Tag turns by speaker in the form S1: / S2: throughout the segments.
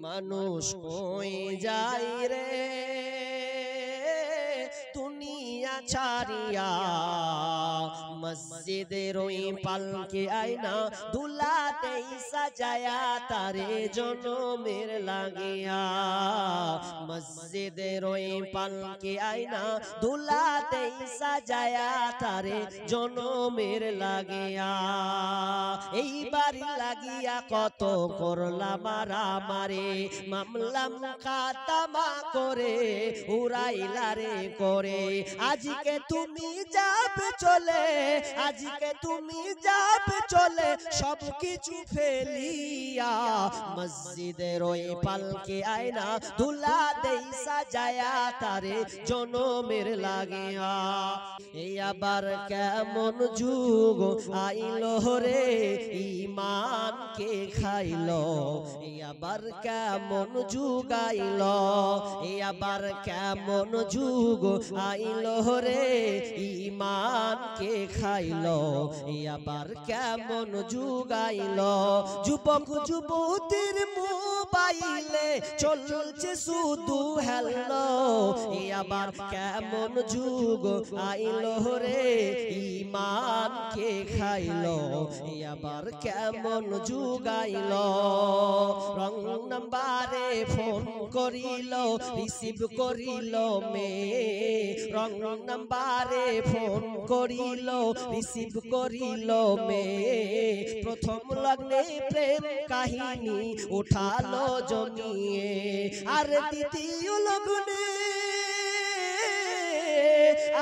S1: মানুষ কই যাই রে দুনিয়া ছাড়িয়া মসজিদের ওই পালকে আয়না দুলাতেই সাজায়া তারে জনমের লাগিয়া মসজিদের ওই পালকে আয়না দুলাতেই সাজায়া তারে জনমের লাগিয়া এইবার লাগিয়া কত করলা মারামারি মামলা মুকাদ্দমা করে উড়াইলা রে করে আজকে তুমি যাবে চলে আজকে তুমি যাবে চলে সবকিছু ফেলিয়া মসজিদের ওই পালকে আয়না দুলা দেই সাজায়া তারে জনমের লাগিয়া এই আবার কেমন যুগ আইলো রে ঈমানকে খাইলো এই আবার কেমন যুগ আইলো এই আবার কেমন যুগ আইলো রে ঈমানকে খাইলো এই আবার কেমন যুগ আইলো যুবক যুবতীর মোবাইলে চলছে শুধু হ্যালো এই আবার কেমন যুগ আইলো রে ঈমানকে খাইলো এই আবার কেমন যুগ আইলো রং নাম্বারে ফোন করিল রিসিভ করিল মে রং নাম্বারে ফোন করিল রিসিভ করিল মে প্রথম লগ্নে প্রেম কাহিনী উঠালো জমিয়ে আর দ্বিতীয় লগ্নে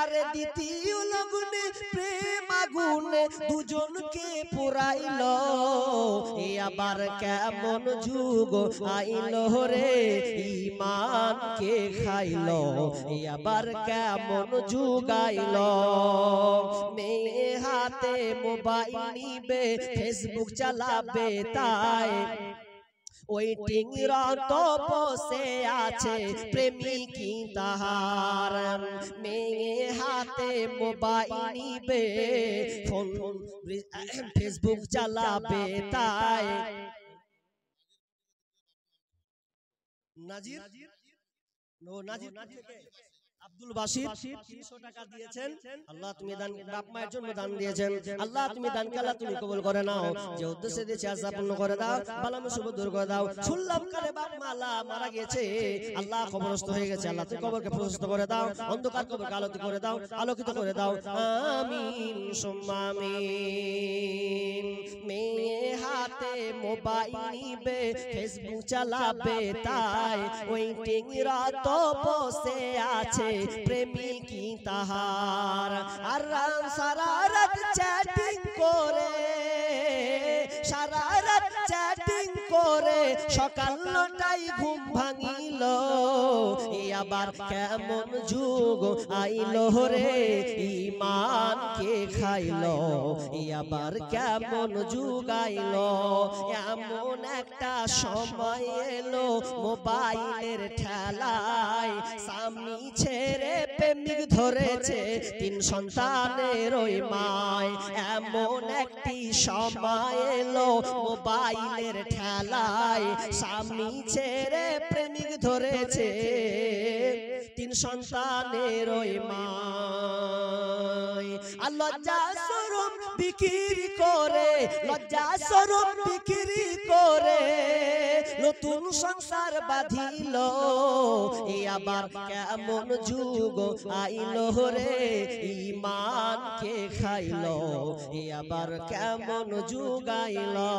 S1: আরে দ্বিতীয় লগ্নে প্রেম আগুনে দুজনকে পুরাইল এ আবার কেমন যুগ আইলো রে ঈমানকে খাইলো এ আবার কেমন যুগ আইলো মেয়ে হাতে মোবাইল নিবে ফেসবুক চালাবে তাই ওয়েটিং রত বসে আছে প্রেমিকি তাহার মেয়ে হাতে মোবাইল নিবে ফোন ফেসবুক চালাবে তাই নাজির থেকে আব্দুল বাসির 300 টাকা দিয়েছেন আল্লাহ তুমি দান বাপ মায়ের জন্য দান দিয়েছেন আল্লাহ তুমি দান কালা তুমি কবুল করে নাও যে উদ্দেশ্যে দিয়েছে আশা পূর্ণ করে দাও বালা মুসিবত দূর করে দাও শুনলাম কালে বাপ মালা মারা গেছে আল্লাহ কবরস্থ হয়ে গেছে আল্লাহ তুমি কবরকে প্রশস্ত করে দাও অন্ধকার কবরকে আলোকিত করে দাও আলোকিত করে দাও আমিন সুম্মা আমিন মেয়ে হাতে মোবাইল নিবে ফেসবুক চালাবে তাই ওয়েটিং রাত বসে আছে প্রেমিকি তাহার আর সারা রাত চ্যাটিং করে সারা রাত চ্যাটিং করে সকাল 9টায় ঘুম ভাঙিল এ আবার কেমন যুগ আইলো রে ঈমানকে খাইলো এ আবার কেমন যুগ আইলো এমন একটা সময় এলো মোবাইলের ঠেলায় স্বামী ছেড়ে প্রেমিক ধরেছে 3 সন্তানের ওই মায় এমন একটি সময় এলো মোবাইলের ঠেলায় স্বামী ছেড়ে প্রেমিক ধরেছে 3 সন্তানের ওই মায় আর লজ্জা শরম বিক্রি করে লজ্জা শরম বিক্রি করে নতুন সংসার বাঁধিল এ আবার কেমন যুগ আইলো রে ঈমানকে খাইলো এ আবার কেমন যুগ আইলো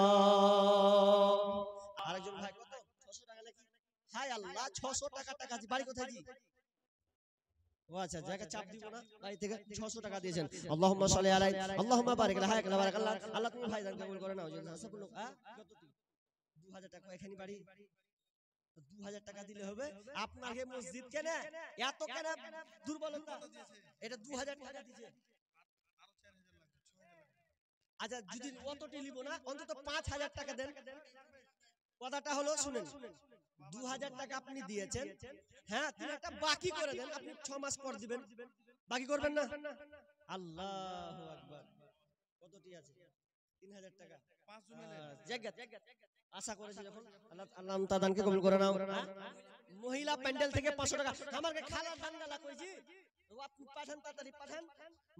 S1: আরেকজন ভাই কত 600 টাকা নাকি হায় আল্লাহ 600 টাকা টাকা বাড়ি কোথায় জি ও আচ্ছা জায়গা চাপ দিব না বাড়ি থেকে 600 টাকা দিয়েছেন আল্লাহুম্মা সাল্লি আলাইহি আল্লাহুম্মা বারিক আলাইহি হায়াক বারাকাল্লাহ আল্লাহ তুমি ভাইজান কবুল করে নাও সবগুলো কত 2000 টাকা এখানে বাড়ি 2000 টাকা দিলে হবে আপনাকে মসজিদ কেন এত কেন দুর্বলতা এটা 2000 টাকা দিয়েছে আরো 4000 লাগবে 6000 আচ্ছা যদি অতটি নিব না অন্তত 5000 টাকা দেন কথাটা হলো শুনেন 2000 টাকা আপনি দিয়েছেন হ্যাঁ তুমি একটা বাকি করে দেন আপনি 6 মাস পর দিবেন বাকি করবেন না আল্লাহু আকবার কতটি আছে 3000 টাকা 5 জনের জায়গা আশা করেছি যখন আল্লাহ আল্লাহ তাআলা দানকে কবুল করে নাও। মহিলা প্যান্ডেল থেকে 500 টাকা আমাকে খালা দান গালা কইছি আপনি পাঠান তাড়াতাড়ি পাঠান।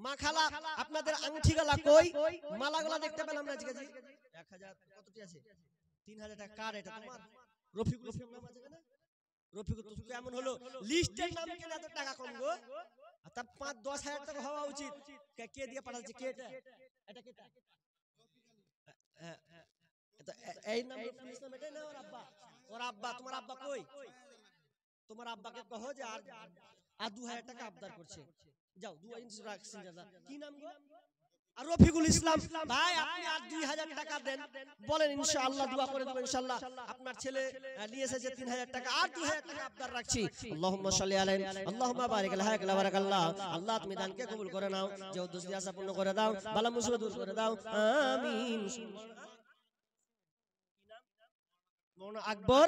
S1: মা খালা আপনাদের আংটি গালা কই মালাগুলা দেখতে পেলাম না আজকে জি 1000 কতটি আছে 3000 টাকা কার এটা তোমার রফিকুল ইসলাম নাম আছে না রফিকুল তো কেমন হলো লিস্টের নাম কেন এত টাকা কম গো আর তার 5-10 হাজার টাকা হওয়া উচিত কে দিয়ে পাঠাচ্ছে কে এটা কেটা হ্যাঁ এটা এই নাম রফিকুল ইসলাম এটাই না ওর আব্বা তোমার আব্বা কই তোমার আব্বাকে কহো যে আর 2000 টাকা আবদার করছে যাও 2 ইঞ্চি রাখছেন দাদা কি নাম গো আর রফিকুল ইসলাম ভাই আপনি আর 2000 টাকা দেন বলেন ইনশাআল্লাহ দোয়া করে দেব ইনশাআল্লাহ আপনার ছেলে নিয়ে এসেছে 3000 টাকা আর 2000 টাকা আবদার রাখছি আল্লাহুম্মা সাল্লি আলাইহি আল্লাহুম্মা বারিক আলাইহি বারাকাল্লাহ আল্লাহ তুমি দানকে কবুল করে নাও যে উদ্দেশ্য দিয়ে আশা পূর্ণ করে দাও বালা মুসিবত দূর করে দাও আমিন মৌলানা আকবর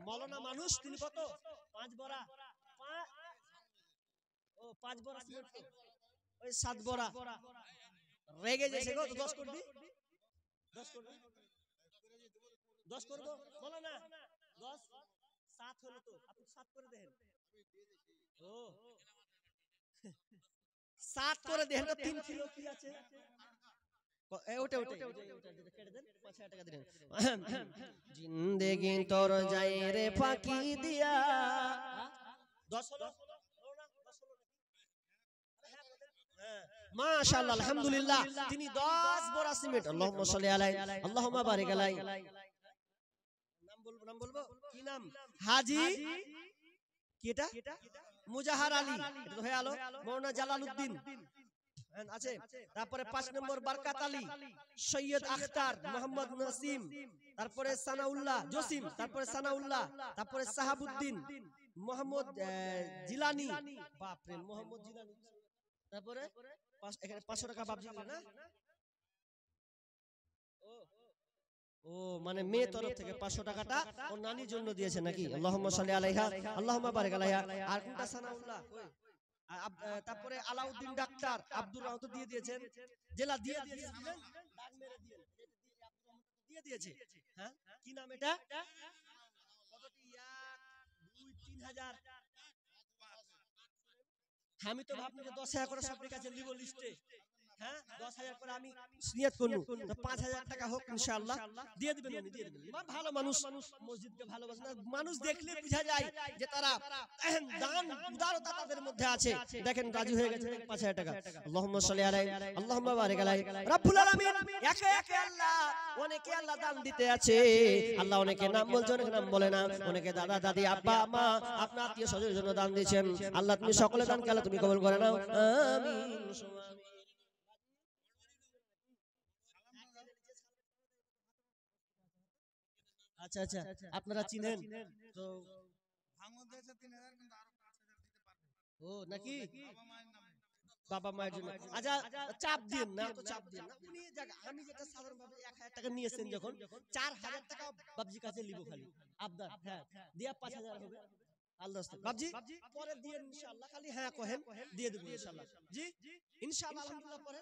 S1: মৌলানা মানুষ তিনি কত 5 বড়া ও 5 বড়া সিমেন্ট ওই 7 বড়া রেগে যাচ্ছে গো 10 করে দি 10 করে 10 করব বলো না 10 7 হলো তো আপনি 7 করে দেন ও 7 করে দেন তো 3 কিলো কি আছে ওটা কেটে দেন 5000 টাকা দিবেন জিন্দেগি তোর যাই রে ফাঁকি দিয়া 10 হলো মাশাআল্লাহ আলহামদুলিল্লাহ তিনি 10 বড়া সিমেন্ট আল্লাহুম্মা সাল্লি আলাইহি আল্লাহুম্মা বারিক আলাইহি নাম বলবো কি নাম হাজী কি এটা মুজাহার আলী এটা তো হয়ে গেল মাওলানা জালালউদ্দিন আছে তারপরে 5 নম্বর বরকত আলী সৈয়দ আখতার মোহাম্মদ নাসিম তারপরে সানাউল্লাহ জসিম তারপরে সানাউল্লাহ তারপরে সাহাবউদ্দিন মোহাম্মদ জিলানী বাপ রে মোহাম্মদ জিলানী তারপরে এখানে 500 টাকা বাপ দিলেন না ও মানে মেয়ে তরফ থেকে 500 টাকাটা ওর নানির জন্য দিয়েছে নাকি আল্লাহুম্মা সাল্লি আলাইহা আল্লাহুম্মা বারিক আলাইহা আর কোনটা সানাউল্লাহ তারপরে আলাউদ্দিন ডাক্তার আব্দুর রহমান তো দিয়ে দিয়েছেন জেলা দিয়ে দিয়েছেন দাগ মেরে দিয়ে দিয়েছে হ্যাঁ কি নাম এটা কতটি 1 2 3000 আমি তো ভাবছি যে 10000 করে সবার কাছে লিব লিস্টে হ্যাঁ 10000 করে আমি নিয়ত করব তো 5000 টাকা হোক ইনশাআল্লাহ দিয়ে দিবেন উনি দিয়ে দিবেন ভালো মানুষ মসজিদকে ভালোবাসে মানুষ দেখলে বোঝা যায় যে তারা দান উদারতা তাদের মধ্যে আছে দেখেন রাজি হয়ে গেছে 5000 টাকা আল্লাহুম্মা সাল্লি আলাইহি আল্লাহুম্মা বারিক আলাইহি রব্বুল আলামিন একে একে আল্লাহ অনেকে আল্লাহ দান দিতে আছে আল্লাহ অনেকে নাম বলছে অনেকে নাম বলে না অনেকে দাদা দাদি আব্বা মা আপনার আত্মীয় স্বজনের জন্য দান দিয়েছেন আল্লাহ তুমি সকলে দানকে আল্লাহ তুমি কবুল করে নাও আমিন আচ্ছা আচ্ছা আপনারা চিনেন তো বাংলাদেশে 3000 কিন্তু আরো 5000 দিতে পারবে ও নাকি বাবা মায়ের জন্য আচ্ছা চাপ দিন না তো চাপ দিন না উনি আমি যেটা সাধারণ ভাবে 1000 টাকা নিয়েছেন যখন 4000 টাকা বাবজি কাছে লিবো খালি আবদার হ্যাঁ দিয়া 5000 হবে আল্লাহ বাবজি পরে দিয়ে ইনশাআল্লাহ খালি হ্যাঁ কহেন দিয়ে দেব ইনশাআল্লাহ জি ইনশাআল্লাহ আলহামদুলিল্লাহ পরে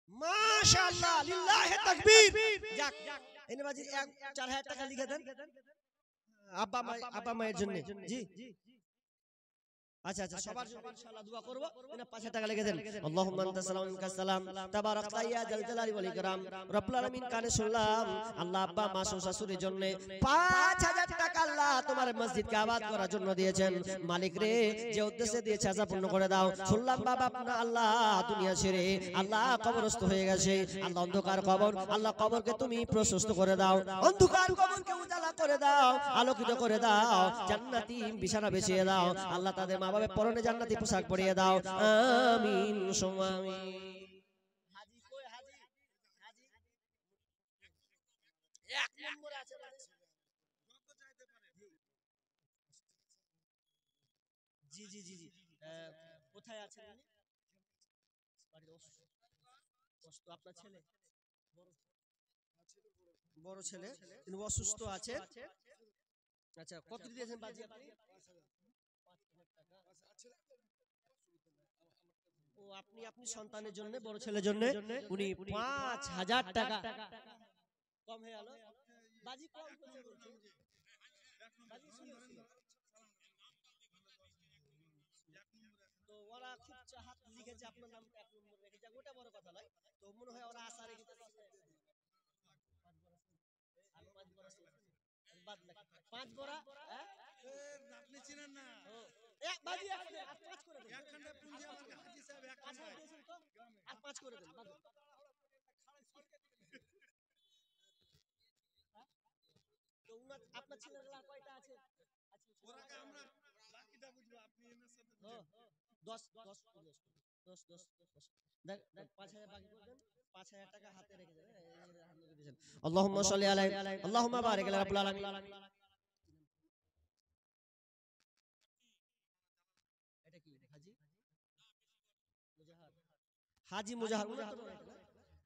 S1: মাশাআল্লাহ লিল্লাহি তাকবীর যাক এনে বাজি 4000 টাকা লিখে দেন আব্বা মায়ের জন্য জি আচ্ছা আচ্ছা সবার জন্য ইনশাআল্লাহ দোয়া করব এনে 5000 টাকা লিখে দেন আল্লাহুম্মা আনতা সালামু মিনকা সালাম তাবারাকতা ইয়া জাল জালালি ওয়াল ইকরাম রব্বুল আলামিন কানে শুনলাম আল্লাহ আব্বা মা শাশুড়ির জন্য 5000 টাকা আল্লাহ তোমার মসজিদকে আবাদ করার জন্য দিয়েছেন মালিক রে যে উদ্দেশ্যে দিয়েছে আশা পূর্ণ করে দাও শুনলাম বাবা আপনার আল্লাহ দুনিয়া ছেড়ে আল্লাহ কবরস্থ হয়ে গেছে আল্লাহ অন্ধকার কবর আল্লাহ কবরকে তুমি প্রশস্ত করে দাও অন্ধকার কবরকে উজালা করে দাও আলোকিত করে দাও জান্নাতি বিছানা বিছিয়ে দাও আল্লাহ তাদের মা বাবার পরনে জান্নাতি পোশাক পরিয়ে দাও আমিন সুম্মা আমিন হাজী কই হাজী এক নম্বরে আছে কত চাইতে পারে জি জি জি জি কোথায় আছেন উনি বাড়ির অসুস্থ আপনার ছেলে বড় ছেলে তিনি অসুস্থ আছে আচ্ছা কত দিয়েছেন বাজি আপনি 5000 টাকা ও আপনি সন্তানের জন্য বড় ছেলের জন্য উনি 5000 টাকা কম হয়ে গেল বাজি কম করছে বলছে। বাজি শুনেছি। তো ওরা খুব হাত লিখেছে আপনার নামটা 1 নম্বর রেখেছে, ওটা বড় কথা নয়। তো মনে হয় ওরা আশা রেখেছে 5 বড়া বাদ না 5 বড়া। হ্যাঁ
S2: আপনি চিনেন না
S1: এক বাজি আর 5 করে দেন।
S2: একখানটা পুঁজি আমাকে হাজি সাহেব এক
S1: পাঁচ হাজার দিয়েছেন তো আর 5 করে দেন বাদ। তো আপনার ছেলেরা কয়টা আছে?
S2: ওরাকে আমরা বাকিটা বুঝবো আপনি এনার সাথে
S1: 10 10 10 10 দেখ 5000 বাকি করে দেন। 5000 টাকা হাতে রেখে দেন। আল্লাহুম্মা সাল্লি আলাইহি আল্লাহুম্মা বারিক আলা রাব্বিল আলামিন। এটা কি হাজি মুজাহার? হাজি মুজাহার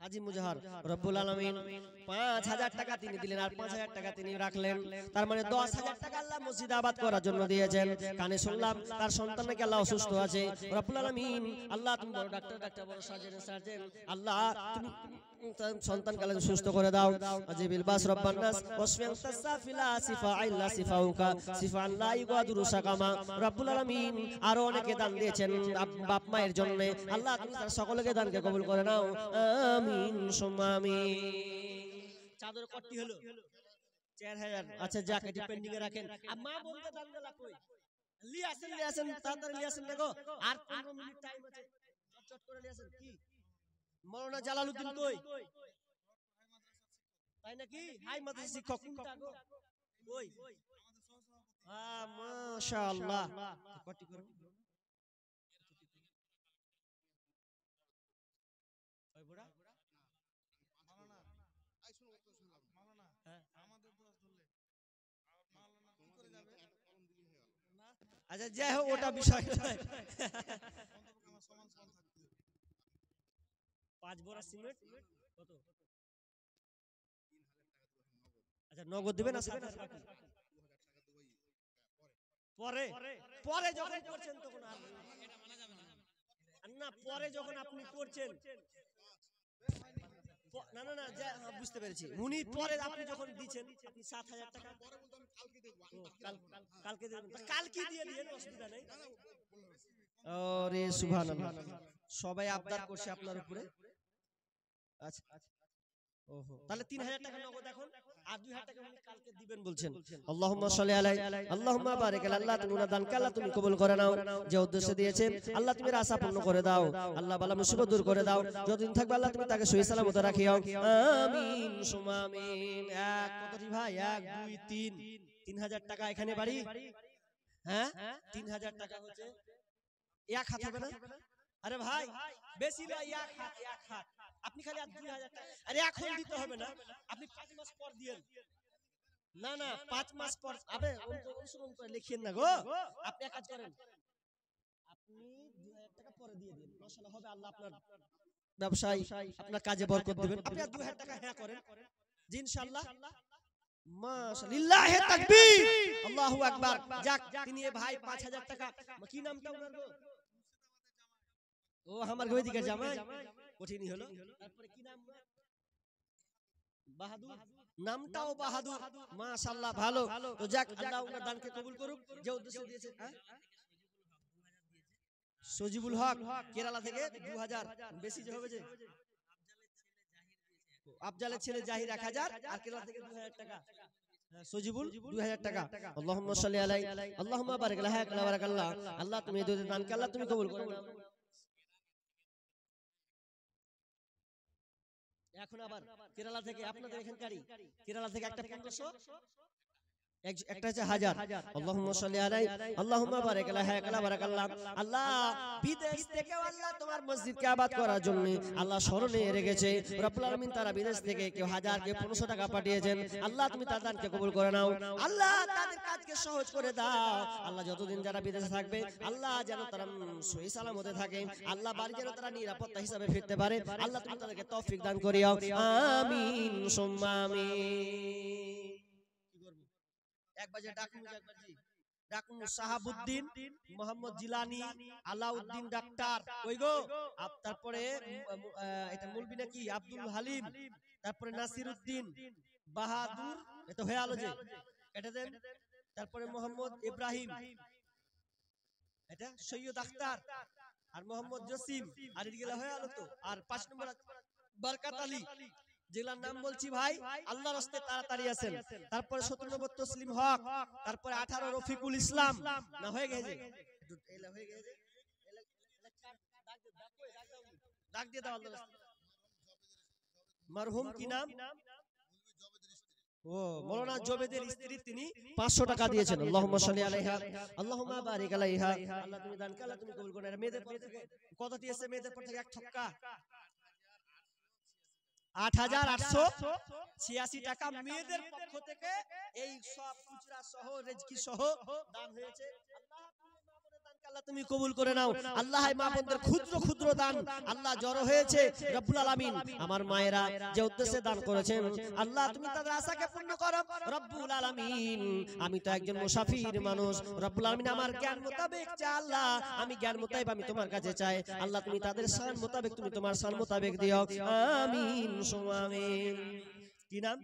S1: হাজি মুজাহার রব্বুল আলামিন 5000 টাকা তিনি দিলেন আর 5000 টাকা তিনি রাখলেন। তার মানে 10000 টাকা আল্লাহ মসজিদ আবাদ করার জন্য দিয়েছেন। কানে শুনলাম তার সন্তান নাকি আল্লাহ অসুস্থ আছে। রব্বুল আলামিন আল্লাহ তুমি বড় ডাক্তার বড় সার্জন আল্লাহ তুমি সন্তানকে আল্লাহ সুস্থ করে দাও। আজিবিল বাস রব্বান নাস ওয়াসফিন তাসাফিলা সিফা আইল্লা সিফাউকা সিফা লা ইগাদুরু সাকামা। রব্বুল আলামিন আরো অনেকে দান দিয়েছেন বাপ মায়ের জন্য। আল্লাহ তুমি তার সকলকে দানকে কবুল করে নাও। আমিন সুম্মা আমিন। চাদর কটি হলো 4000। আচ্ছা যাক এটি পেন্ডিং এ রাখেন। আর মা বলতে দান গলা কই লিয়াছেন তাড়াতাড়ি লিয়াছেন দেখো আর 15 মিনিট টাইম আছে। চট করে লিয়াছেন কি মাওলানা জালালউদ্দিন কই? তাই নাকি হাই মাদ্রাসা শিক্ষক কোনটা গো কই? মাশাআল্লাহ কটি করুন ওই বড়া
S2: মাওলানা আই শুনো তো শুনলাম মাওলানা আমাদের দোয়া ধরলে মাওলানা কি করে যাবে না।
S1: আচ্ছা যাই হোক ওটা বিষয় নয়।
S2: আমার সমান সমান থাকতে
S1: 5 বড়া সিমেন্ট কত? আচ্ছা নগদ দিবেন না সাথে পরে পরে যখন করছেন তখন আর না পরে যখন আপনি করছেন না না না বুঝতে পেরেছি। উনি পরে আপনি যখন দিচ্ছেন আপনি 7000 টাকা
S2: পরে বলতো আমি কালকে দেব
S1: কালকে দেবেন কালকে দিয়ে দিন অসুবিধা নেই। আরে সুবহানাল্লাহ সবাই আবদার করছে আপনার উপরে। আচ্ছা ওহো তাহলে 3000 টাকা নগদ এখন আর 2000 টাকা উনি কালকে দিবেন বলছেন। আল্লাহুম্মা সাল্লি আলাইহি আল্লাহুম্মা বারিক আল্লাহ তুমি ওনার দানকে আল্লাহ তুমি কবুল করে নাও। যে উদ্দেশ্যে দিয়েছেন আল্লাহ তুমি আশা পূর্ণ করে দাও। আল্লাহ বালা মুসিবত দূর করে দাও। যতদিন থাকবে আল্লাহ তুমি তাকে সহি সালামত রাখিও। আমিন সুম্মা আমিন। এক কতটি ভাই 1 2 3 3000 টাকা এখানে বাড়ি। হ্যাঁ 3000 টাকা হচ্ছে এক হাত হবে না? আরে ভাই বেশি না এক হাত আপনি খালি 2000 টাকা আরে এখন দিতে হবে না আপনি 5 মাস পর দিয়েন। না না 5 মাস পর আবে অনুসরণ করে লিখিয়েন না গো। আপনি এক কাজ করেন আপনি 2000 টাকা পরে দিয়ে দিন মাশাআল্লাহ হবে। আল্লাহ আপনার ব্যবসায় আপনার কাজে বরকত দিবেন। আপনি 2000 টাকা হ্যাঁ করেন জি ইনশাআল্লাহ। মাশাআল্লাহ লিল্লাহি তাকবীর আল্লাহু আকবার। যাক তিনি ভাই 5000 টাকা কি নামটা ওনার গো? ও আমার গোদিকের জামাই কঠিনই হলো। তারপরে কি নাম? বাহাদুর নামটাও বাহাদুর মাশাআল্লাহ ভালো। তো যাক আল্লাহ ওনার দানকে কবুল করুক যে উদ্দেশ্যে দিয়েছেন। সজিবুল হক কেরালা থেকে 2000 বেশি যে হবে যে আফজালের ছেলে জাহির 1000 আর কেরালা থেকে 2000 টাকা সজিবুল 2000 টাকা। আল্লাহুম্মা সাল্লি আলাইহি আল্লাহুম্মা বারিক আলা বারাকাল্লাহ। আল্লাহ তুমি এই দুধের দানকে আল্লাহ তুমি কবুল করো। এখন আবার কেরালা থেকে আপনাদের এখানকারই কেরালা থেকে একটা 1500 একটা হচ্ছে 1000। আল্লাহুম্মা সাল্লি আলাইহি আল্লাহুম্মা বারিক আলা বারাকাল্লাহ। আল্লাহ বিদেশ থেকে আল্লাহ তোমার মসজিদকে আবাদ করার জন্য আল্লাহ স্মরণে রেখেছে রব্বুল আলামিন। তারা বিদেশ থেকে কেউ 1000 কেউ 1500 টাকা পাঠিয়েছেন। আল্লাহ তুমি তাদের দানকে কবুল করে নাও। আল্লাহ তাদের কাজকে সহজ করে দাও। আল্লাহ যতদিন যারা বিদেশে থাকবে আল্লাহ যেন তারা সহি সালামতে থাকে। আল্লাহ বাড়ি যেন তারা নিরাপত্তা হিসাবে ফিরতে পারে। আল্লাহ তুমি তাদেরকে তৌফিক দান করিও। আমিন সুম্মা আমিন। এক বাজে ডাকুন একবার জি ডাকুন সাহাবউদ্দিন মোহাম্মদ জিলানী আলাউদ্দিন ডাক্তার কই গো তারপরে এটা মুলবি নাকি আব্দুল হালিম তারপরে নাসিরউদ্দিন বাহাদুর, এটা হয়ে আলো যে কেটে দেন। তারপরে মোহাম্মদ ইব্রাহিম, এটা সৈয়দ আখতার আর মোহাম্মদ জসিম, আর এদিকে হয়ে আলো তো। আর 5 নম্বর বরকত আলী, যেগুলার নাম বলছি ভাই আল্লাহর রাস্তে তাড়াতাড়ি আছেন। তারপরে 17 নম্বর তসলিম হক, তারপরে 18 রফিকুল ইসলাম, না হয়ে গেছে একটু এলা হয়ে গেছে, ডাক দিয়ে দাও আল্লাহর রাস্তে। মরহুম কি নাম? ও মাওলানা জবেদের স্ত্রী, তিনি 500 টাকা দিয়েছেন। আল্লাহুম্মা সাল্লি আলাইহা আল্লাহুম্মা বারিক আলাইহা। আল্লাহ তুমি দান কে আল্লাহ তুমি কবুল করো। মেয়েদের পক্ষ থেকে কত দিয়েছে? মেয়েদের পক্ষ থেকে এক ছক্কা 8886 টাকা মেয়েদের পক্ষ থেকে। এই সব খুচরা সহ রেজকি সহ দান হয়েছে। আল্লাহ তুমি কবুল করে নাও। আল্লাহ মা বোনদের ক্ষুদ্র ক্ষুদ্র দান আল্লাহ জড়ো হয়েছে রব্বুল আলামিন। আমার মায়েরা যে উদ্দেশ্যে দান করেছেন আল্লাহ তুমি তাদের আশাকে পূর্ণ করো রব্বুল আলামিন। আমি তো একজন মুসাফির মানুষ রব্বুল আলামিন, আমার জ্ঞান মোতাবেক চাই আল্লাহ, আমি জ্ঞান মোতাবেক আমি তোমার কাছে চাই আল্লাহ, তুমি তাদের শান মোতাবেক তুমি তোমার শান মোতাবেক দিও, আমিন সুম্মা আমিন। কি নাম?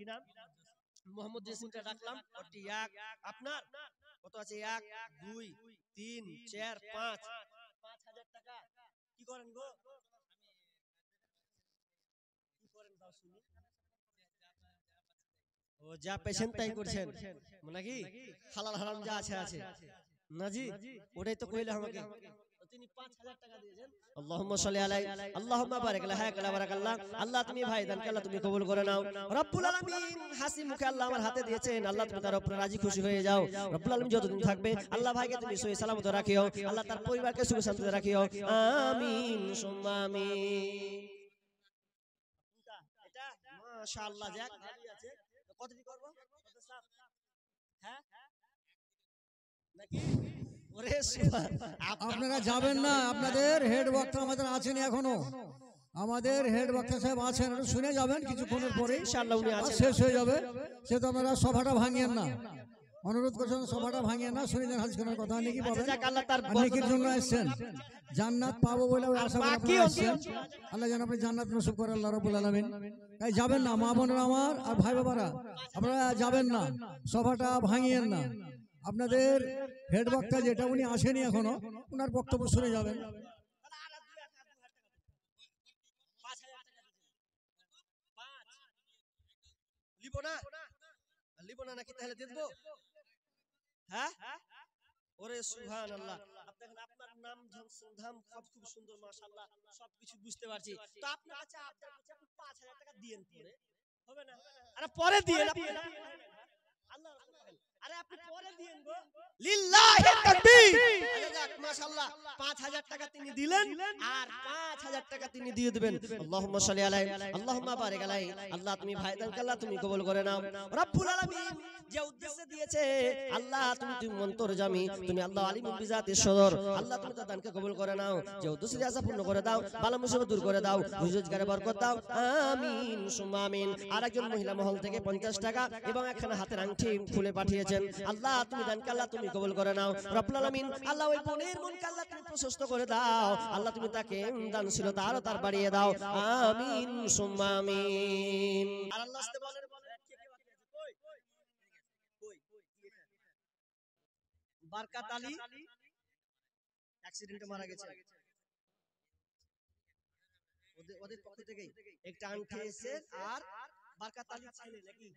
S1: মোহাম্মদ জসিমটা ডাকলাম। ওটি এক আপনার কত আছে? 1 2 3 4 5 5000 টাকা। কি করেন গো? কি করেন দাও শুনি। ও যা পেছেন তাই করছেন নাকি? হালাল হারাম যা আছে আছে না জি, ওটাই তো কইলে আমাকে। তিনি 5000 টাকা দিয়েছেন। আল্লাহুম্মা সাল্লি আলাইহি আল্লাহুম্মা বারিক আলাইহি হায়াকাল্লাহ বারাকাল্লাহ। আল্লাহ তুমি ভাই দান কে আল্লাহ তুমি কবুল করে নাও রব্বুল আলামিন। হাসি মুখে আল্লাহ আমার হাতে দিয়েছেন আল্লাহ, তুমি তার উপরে রাজি খুশি হয়ে যাও রব্বুল আলামিন। যতদিন থাকবে আল্লাহ ভাইকে তুমি সহি সালামত রাখিও আল্লাহ, তার পরিবারকে সুখে শান্তিতে রাখিও, আমিন সুম্মা আমিন। এটা মাশাআল্লাহ যাক ভালোই আছে। কত দি করব? কত সাফ? হ্যাঁ নাকি? ওরে
S3: আপনারা যাবেন না, আপনাদের হেড বক্তা আমাদের আছেন এখনো, আমাদের হেড বক্তা সাহেব আছেন, একটু শুনে যাবেন কিছুক্ষণের পরে
S1: ইনশাআল্লাহ উনি আছেন।
S3: শেষ হয়ে যাবে। সে তো আপনারা সভাটা ভাঙিয়েন না, অনুরোধ করছেন সভাটা ভাঙিয়ে না, শুনে যান হাদিসখানার কথা। নেকি পাবেন, নেকির জন্য এসেছেন, জান্নাত পাবো বলে আশা করে আপনারা এসেছেন। আল্লাহ যেন আপনি জান্নাত নসিব করেন আল্লাহ রাব্বুল আলামিন। তাই যাবেন না মা বোনেরা আমার আর ভাই বাবারা, আপনারা যাবেন না, সভাটা ভাঙিয়েন না। আপনাদের হেড বক্তা যেটা উনি আসেনি এখনো, ওনার বক্তব্য শুনে যাবেন।
S1: লিবো না নাকি? তাহলে দিয়ে দেবো। হ্যাঁ ওরে সুবহানাল্লাহ। আপনার নাম ধাম সব খুব সুন্দর মাশাআল্লাহ, সবকিছু বুঝতে পারছি। তো আপনার কাছে আপনি 5000 টাকা দিয়েন, পরে হবে না? আরে পরে দিয়েন আল্লাহ, আরে আপনি পরে দিয়েন গো, লিল্লাহি তাকবীর। আচ্ছা যাক মাশাআল্লাহ, 5000 টাকা তিনি দিলেন আর 5000 টাকা তিনি দিয়ে দিবেন। আল্লাহুম্মা সাল্লি আলাইহি আল্লাহুম্মা বারিক আলাইহি। আল্লাহ তুমি ভাইদান কে আল্লাহ তুমি কবুল করে নাও রব্বুল আলামিন। যে উদ্দেশ্যে দিয়েছে আল্লাহ তুমি মন্তরজামি, তুমি আল্লাহ আলিমুল বিজাতিস সদর, আল্লাহ তুমি তার দানকে কবুল করে নাও। যে উদ্দেশ্যে আশা পূর্ণ করে দাও, বালা মুসিবত দূর করে দাও, রুজগারে বরকত দাও, আমিন সুম্মা আমিন। আর একজন মহিলা মহল থেকে 50 টাকা এবং একখানা হাতের আংটি খুলে পাঠিয়েছেন। আল্লাহ তুমি দানকে আল্লাহ তুমি কবুল করে নাও রব্বুল আলামিন। আল্লাহ ওই বোনের মনকে আল্লাহ তুমি প্রশস্ত করে দাও, আল্লাহ তুমি তাকে দানশীলতা আরো তার বাড়িয়ে দাও, আমিন সুম্মা আমিন। আর আল্লাহ আস্তে বলেন বরকত আলী অ্যাক্সিডেন্টে মারা গেছে। ওদের পক্ষ থেকে একটা আংটি এসেছে। আর বরকত আলী ছেলে নাকি?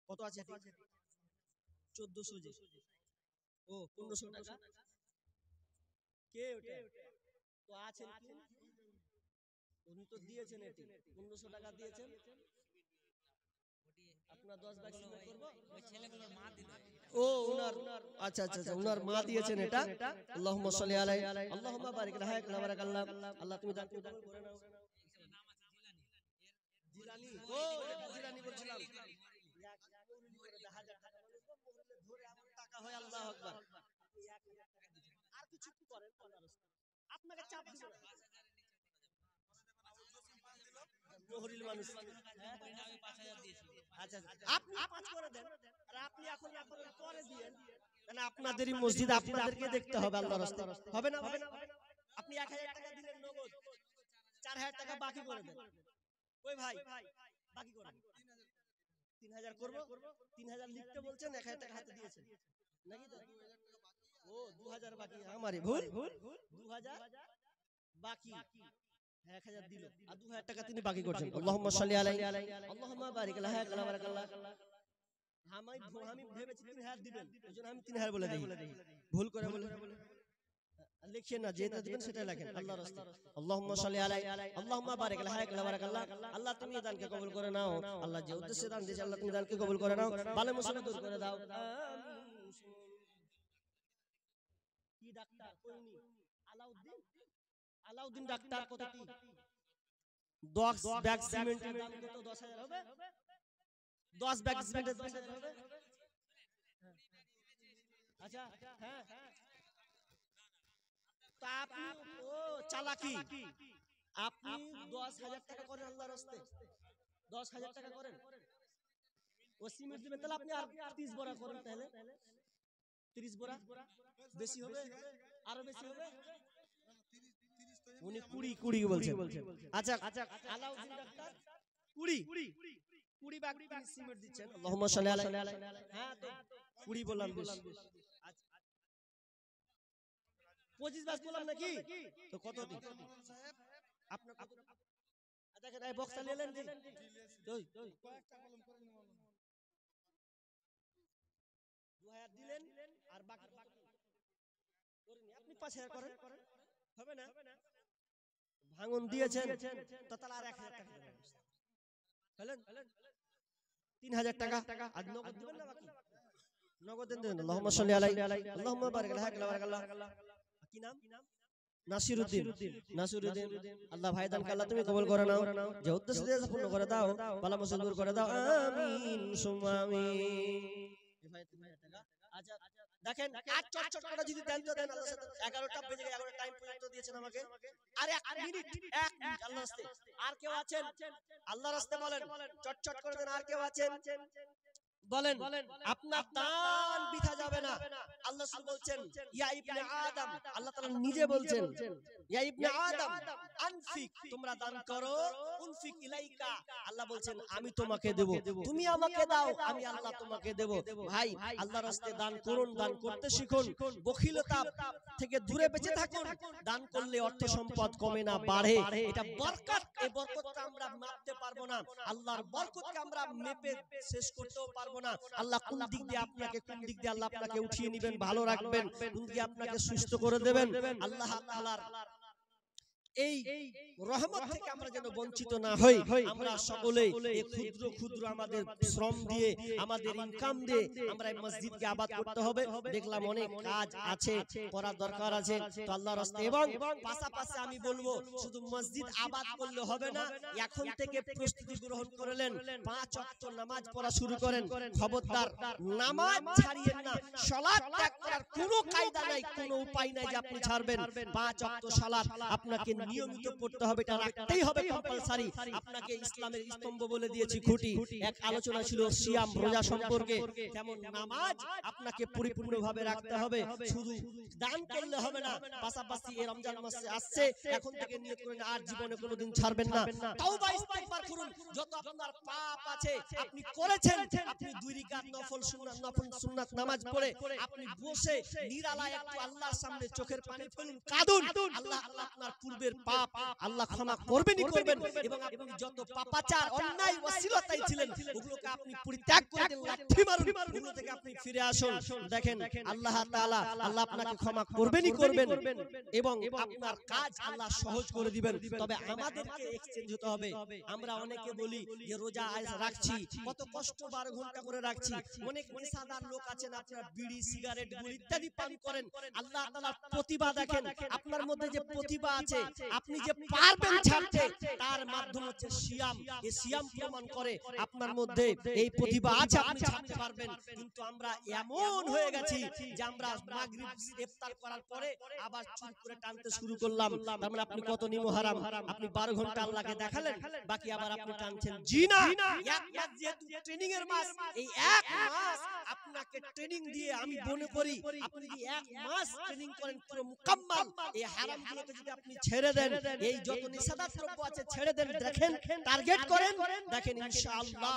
S1: কত আছে? 1400 জি। ও 1500 টাকা। কে ওটা? তো আছেন কি? উনি তো দিয়েছেন, এটি 1500 টাকা দিয়েছেন। আপনার 10 ভাগ সিমেন্ট করব। ওই ছেলেগুলোর মা দিল। ও উনার, আচ্ছা আচ্ছা আচ্ছা, উনার মা দিয়েছেন এটা। আল্লাহুম্মা সাল্লি আলাইহি আল্লাহুম্মা বারিক আলাইহি হায়াকাল্লাহ বারাকাল্লাহ। আল্লাহ তুমি দান কবুল করে নাও। জিলানী, ও জিলানী বলছিলাম। 1000 টাকা ধরে আমার টাকা হয়। আল্লাহু আকবার। আর কিছু করেন আপনাকে চাপ দিব না। জহরিল মানুষ। আচ্ছা আপনি 5 করে দেন, আর আপনি এখন পরে দিয়েন, মানে আপনাদেরই মসজিদ, আপনাদেরকে দেখতে হবে আল্লাহর রাস্তায়। হবে না? হবে না? আপনি 1000 টাকা দিলেন নগদ, 4000 টাকা বাকি করে দেন। ওই ভাই বাকি করেন। 3000 করব 3000 লিখতে বলছেন 1000 টাকা হাতে দিয়েছেন নাকি তো ও 2000 বাকি আমারই ভুল 2000 বাকি 1000 দিল আর 2000 টাকা তিনি বাকি করছেন আল্লাহুম্মা সাল্লি আলাইহি আল্লাহুম্মা বারিক লাহা কালা বারাকাল্লাহ আমি ভেবেছি 3000 দিবেন এজন্য আমি 3000 বলে দেই ভুল করে বলে লিখেন না যেটা দিবেন সেটা লেখেন আল্লাহর রাস্তে আল্লাহুম্মা সাল্লি আলাইহি আল্লাহুম্মা বারিক লাহা কালা বারাকাল্লাহ আল্লাহ তুমি এই দানকে কবুল করে নাও আল্লাহ যে উদ্দেশ্যে দান দিয়েছে আল্লাহ তুমি দানকে কবুল করে নাও ভালো মুসিবত দূর করে দাও কি ডাক্তার কইনি আলাউদ্দিন ডাক্তার কতটি 10 ব্যাগ সিমেন্টের দাম কত 10000 হবে 10 ব্যাগ সিমেন্টের 10000 হবে আচ্ছা হ্যাঁ তা আপনি ও চালাকি আপনি 10000 টাকা করেন আল্লাহর রাস্তে 10000 টাকা করেন ও সিমেন্ট দিবেন তাহলে আপনি আর 30 বড়া করেন তাহলে 30 বড়া বেশি হবে আরো বেশি হবে উনি 20 বলছেন আচ্ছা আলাউদ্দিন ডাক্তার 20 ব্যাগ সিমেন্ট দিচ্ছেন আল্লাহুম্মা সাল্লি আলাইহি হ্যাঁ তো 20 বললাম বেশি 25 ব্যাগ বললাম নাকি তো কত দিন আপনার দেখেন এই বক্সটা নিলেন জি ওই
S2: কয়েকটা কলম করে নিয়ে বলুন
S1: 2000 দিলেন আর বাকি করেনি আপনি 5000 করেন হবে না ভাঙন দিয়েছেন তো তাহলে আর 1000 টাকা হলেন 3000 টাকা আর নগদ দিবেন না বাকি নগদ দেন আল্লাহুম্মা সাল্লি আলাইহি আল্লাহুম্মা বারিক লাহা কালা বারাকাল্লাহ কি নাম নাসিরউদ্দিন আল্লাহ ভাই দানকে আল্লাহ তুমি কবুল করে নাও যে উদ্দেশ্য দিয়েছে পূর্ণ করে দাও বালা মুসিবত দূর করে দাও আমিন সুম্মা আমিন ভাই 3000 টাকা আচ্ছা দেখেন আর চট করে যদি দেন তো দেন আল্লাহর সাথে 11টা বেজে গেছে 11টা টাইম পর্যন্ত দিয়েছেন আমাকে আর 1 মিনিট আল্লাহর রাস্তে আর কেউ আছেন আল্লাহর রাস্তে বলেন চট করে দেন আর কেউ আছেন বলেন আপনার দান বৃথা যাবে না আল্লাহ রাসূল বলছেন ইয়া ইবনে আদম আল্লাহ তাআলা নিজে বলছেন ইয়া ইবনে আদম আনফিক তোমরা দান করো উনফিক ইলাইকা আল্লাহ বলছেন আমি তোমাকে দেব তুমি আমাকে দাও আমি আল্লাহ তোমাকে দেব ভাই আল্লাহর রাস্তে দান করুন দান করতে শিখুন বখিলতা থেকে দূরে বেঁচে থাকুন দান করলে অর্থ সম্পদ কমে না বাড়ে এটা বরকত এই বরকতটা আমরা মাপতে পারবো না আল্লাহর বরকতকে আমরা মেপে শেষ করতেও পারবো না আল্লাহ কোন দিক দিয়ে আল্লাহ আপনাকে উঠিয়ে নেবেন ভালো রাখবেন কোন দিকে আপনাকে সুস্থ করে দেবেন আল্লাহ তাআলার এই রহমত থেকে আমরা যেন বঞ্চিত না হই আমরা সকলে এই ক্ষুদ্র আমাদের শ্রম দিয়ে আমাদের ইনকাম দিয়ে আমরা এই মসজিদকে আবাদ করতে হবে দেখলাম অনেক কাজ আছে করার দরকার আছে তো আল্লাহর রাস্তে এবং পাশাপাশি আমি বলবো শুধু মসজিদ আবাদ করলে হবে না এখন থেকে প্রস্তুতি গ্রহণ করলেন 5 ওয়াক্ত নামাজ পড়া শুরু করেন খবরদার নামাজ ছাড়িয়েন না সালাত ত্যাগ করার কোনো কায়দা নাই কোনো উপায় নাই যে আপনি ছাড়বেন 5 ওয়াক্ত সালাত আপনাকে নিয়মিত পড়তে হবে এটা রাখতেই হবে কম্পালসারি আপনাকে ইসলামের স্তম্ভ বলে দিয়েছি খুঁটি এক আলোচনা ছিল সিয়াম রোজা সম্পর্কে তেমন নামাজ আপনাকে পরিপূর্ণভাবে রাখতে হবে শুধু দান করলে হবে না পাশাপাশি এই রমজান মাস আসছে এখন থেকে নিয়ত করেন আর জীবনে কোনোদিন ছাড়বেন না তাওবা ইস্তিগফার করুন যত আপনার পাপ আছে আপনি করেছেন আপনি 2 রাকাত নফল সুন্নাত নামাজ পড়ে আপনি বসে নিরালায় একটু আল্লাহর সামনে চোখের পানি ফেলুন কাঁদুন আল্লাহ আপনার পূর্বের পাপ আল্লাহ ক্ষমা করবেনই করবেন এবং আপনি যত পাপাচার অন্যায় অশ্লীলতায় ছিলেন ওগুলোকে আপনি পরিত্যাগ করে দেন লাঠি মারুন ওগুলো থেকে আপনি ফিরে আসুন দেখেন আল্লাহ তাআলা আল্লাহ আপনাকে ক্ষমা করবেনই করবেন এবং আপনার কাজ আল্লাহ সহজ করে দিবেন তবে আমাদেরকে এক্সচেঞ্জ হতে হবে আমরা অনেকে বলি যে রোজা রাখছি কত কষ্ট 12 ঘন্টা করে রাখছি অনেক নেশাদার লোক আছেন আপনারা বিড়ি সিগারেট গুলি ইত্যাদি পান করেন আল্লাহ তাআলার প্রতিভা দেখেন আপনার মধ্যে যে প্রতিভা আছে আপনি যে পারবেন ছাড়তে তার মাধ্যম হচ্ছে সিয়াম এই সিয়াম প্রমাণ করে আপনার মধ্যে এই প্রতিভা আছে আপনি ছাড়তে পারবেন কিন্তু আমরা এমন হয়ে গেছি যে আমরা মাগরিব ইফতার করার পরে আবার চুপ করে টানতে শুরু করলাম তার মানে আপনি কত নিমহারাম আপনি 12 ঘন্টা আল্লাহকে দেখালেন বাকি আবার আপনি টানছেন জি না এক মাস যেহেতু ট্রেনিং এর মাস এই এক মাস আপনাকে ট্রেনিং দিয়ে আমি মনে করি আপনি যদি 1 মাস ট্রেনিং করেন পুরো মুকাম্মাল, এই হারামগুলোকে যদি আপনি ছেড়ে দেন, এই যত নিষেধাজ্ঞা দ্রব্য আছে ছেড়ে দেন, দেখেন টার্গেট করেন, দেখেন ইনশাআল্লাহ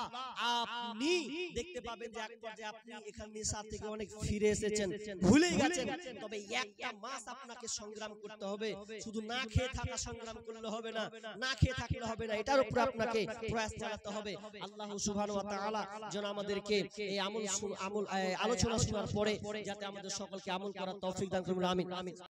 S1: আপনি দেখতে পাবেন যে এক পর্যায়ে আপনি এখানে নেশা থেকে অনেক ফিরে এসেছেন, ভুলেই গেছেন। তবে একটা মাস আপনাকে সংগ্রাম করতে হবে, শুধু না খেয়ে থাকা সংগ্রাম করলে হবে না, না খেয়ে থাকলে হবে না, এটার উপর আপনাকে প্রয়াস চালাতে হবে। আল্লাহ সুবহানাহু ওয়া তাআলা যেন আমাদেরকে এই আমল আলোচনা শোনার পরে যাতে আমাদের সকলকে আমল করার তৌফিক দান করুন, আমিন।